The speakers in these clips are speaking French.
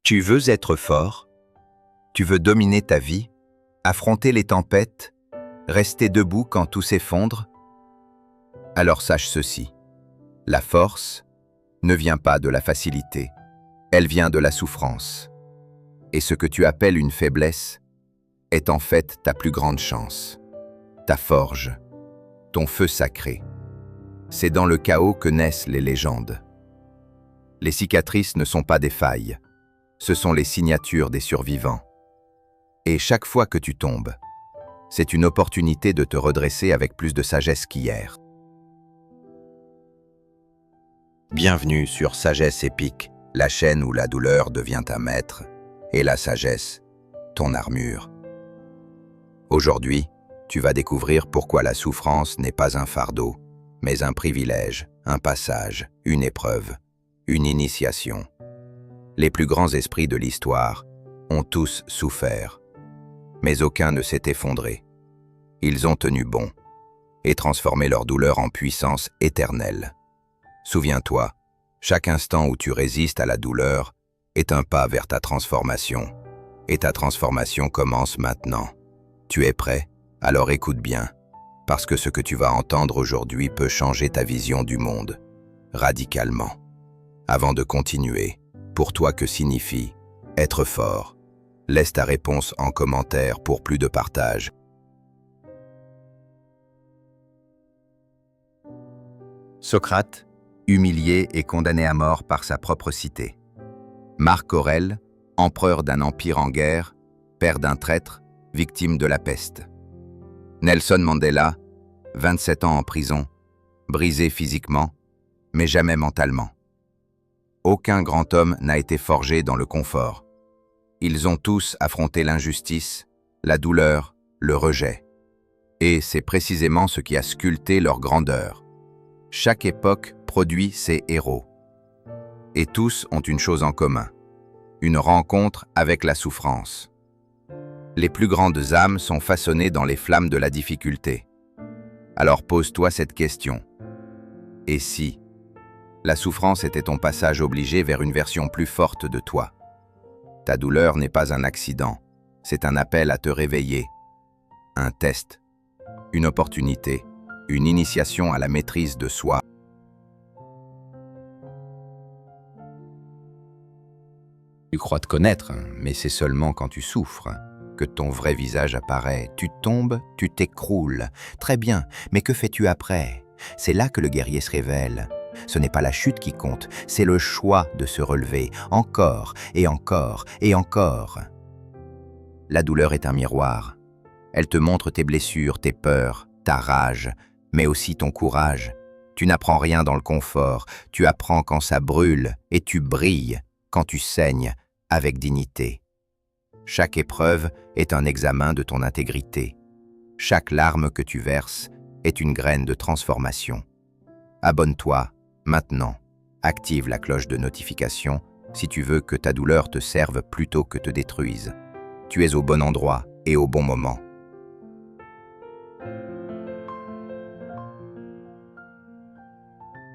Tu veux être fort? Tu veux dominer ta vie? Affronter les tempêtes? Rester debout quand tout s'effondre? Alors sache ceci, la force ne vient pas de la facilité, elle vient de la souffrance. Et ce que tu appelles une faiblesse est en fait ta plus grande chance, ta forge, ton feu sacré. C'est dans le chaos que naissent les légendes. Les cicatrices ne sont pas des failles, ce sont les signatures des survivants. Et chaque fois que tu tombes, c'est une opportunité de te redresser avec plus de sagesse qu'hier. Bienvenue sur Sagesse Épique, la chaîne où la douleur devient un maître et la sagesse, ton armure. Aujourd'hui, tu vas découvrir pourquoi la souffrance n'est pas un fardeau, mais un privilège, un passage, une épreuve, une initiation. Les plus grands esprits de l'histoire ont tous souffert, mais aucun ne s'est effondré. Ils ont tenu bon et transformé leur douleur en puissance éternelle. Souviens-toi, chaque instant où tu résistes à la douleur est un pas vers ta transformation. Et ta transformation commence maintenant. Tu es prêt? Alors écoute bien, parce que ce que tu vas entendre aujourd'hui peut changer ta vision du monde, radicalement. Avant de continuer, pour toi que signifie être fort? Laisse ta réponse en commentaire pour plus de partage. Socrate, humilié et condamné à mort par sa propre cité. Marc Aurèle, empereur d'un empire en guerre, père d'un traître, victime de la peste. Nelson Mandela, 27 ans en prison, brisé physiquement, mais jamais mentalement. Aucun grand homme n'a été forgé dans le confort. Ils ont tous affronté l'injustice, la douleur, le rejet. Et c'est précisément ce qui a sculpté leur grandeur. Chaque époque produit ses héros. Et tous ont une chose en commun, une rencontre avec la souffrance. Les plus grandes âmes sont façonnées dans les flammes de la difficulté. Alors pose-toi cette question. Et si la souffrance était ton passage obligé vers une version plus forte de toi? Ta douleur n'est pas un accident, c'est un appel à te réveiller. Un test, une opportunité, une initiation à la maîtrise de soi. Tu crois te connaître, mais c'est seulement quand tu souffres que ton vrai visage apparaît. Tu tombes, tu t'écroules. Très bien, mais que fais-tu après? C'est là que le guerrier se révèle. Ce n'est pas la chute qui compte, c'est le choix de se relever, encore et encore et encore. La douleur est un miroir. Elle te montre tes blessures, tes peurs, ta rage, mais aussi ton courage. Tu n'apprends rien dans le confort, tu apprends quand ça brûle et tu brilles quand tu saignes avec dignité. Chaque épreuve est un examen de ton intégrité. Chaque larme que tu verses est une graine de transformation. Abonne-toi maintenant. Active la cloche de notification si tu veux que ta douleur te serve plutôt que te détruise. Tu es au bon endroit et au bon moment.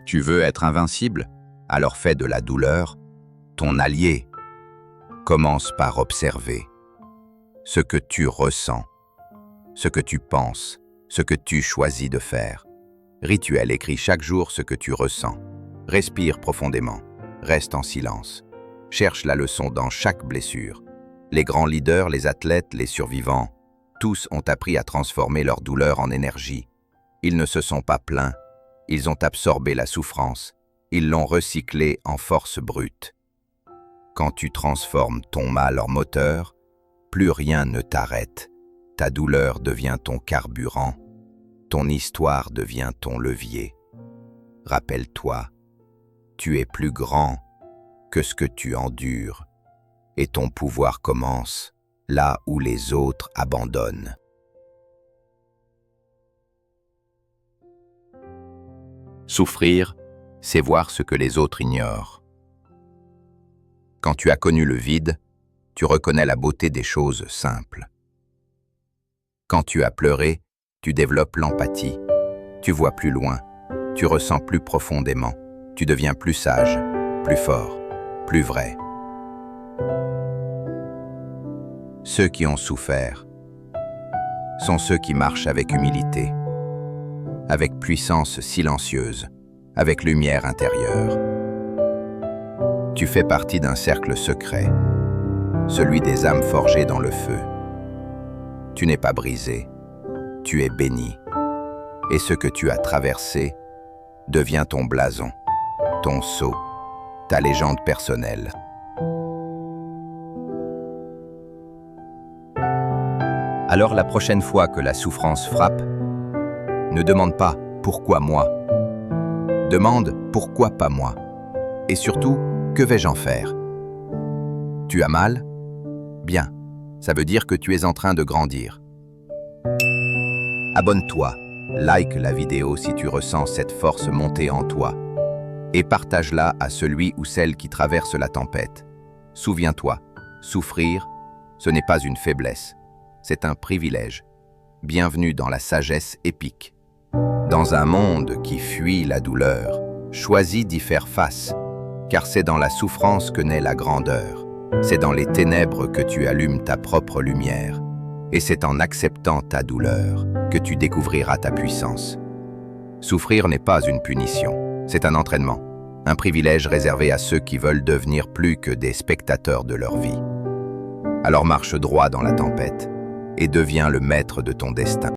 Tu veux être invincible? Alors fais de la douleur ton allié. Commence par observer ce que tu ressens, ce que tu penses, ce que tu choisis de faire. Rituel, écris chaque jour ce que tu ressens. Respire profondément, reste en silence. Cherche la leçon dans chaque blessure. Les grands leaders, les athlètes, les survivants, tous ont appris à transformer leur douleur en énergie. Ils ne se sont pas plaints, ils ont absorbé la souffrance, ils l'ont recyclée en force brute. Quand tu transformes ton mal en moteur, plus rien ne t'arrête. Ta douleur devient ton carburant, ton histoire devient ton levier. Rappelle-toi, tu es plus grand que ce que tu endures, et ton pouvoir commence là où les autres abandonnent. Souffrir, c'est voir ce que les autres ignorent. Quand tu as connu le vide, tu reconnais la beauté des choses simples. Quand tu as pleuré, tu développes l'empathie. Tu vois plus loin, tu ressens plus profondément. Tu deviens plus sage, plus fort, plus vrai. Ceux qui ont souffert sont ceux qui marchent avec humilité, avec puissance silencieuse, avec lumière intérieure. Tu fais partie d'un cercle secret, celui des âmes forgées dans le feu. Tu n'es pas brisé, tu es béni. Et ce que tu as traversé devient ton blason, ton sceau, ta légende personnelle. Alors la prochaine fois que la souffrance frappe, ne demande pas « pourquoi moi ?». Demande « pourquoi pas moi ?» Et surtout, que vais-je en faire ? Tu as mal ? Bien, ça veut dire que tu es en train de grandir. Abonne-toi, like la vidéo si tu ressens cette force monter en toi et partage-la à celui ou celle qui traverse la tempête. Souviens-toi, souffrir, ce n'est pas une faiblesse, c'est un privilège. Bienvenue dans la sagesse épique. Dans un monde qui fuit la douleur, choisis d'y faire face, car c'est dans la souffrance que naît la grandeur. C'est dans les ténèbres que tu allumes ta propre lumière. Et c'est en acceptant ta douleur que tu découvriras ta puissance. Souffrir n'est pas une punition, c'est un entraînement, un privilège réservé à ceux qui veulent devenir plus que des spectateurs de leur vie. Alors marche droit dans la tempête et deviens le maître de ton destin.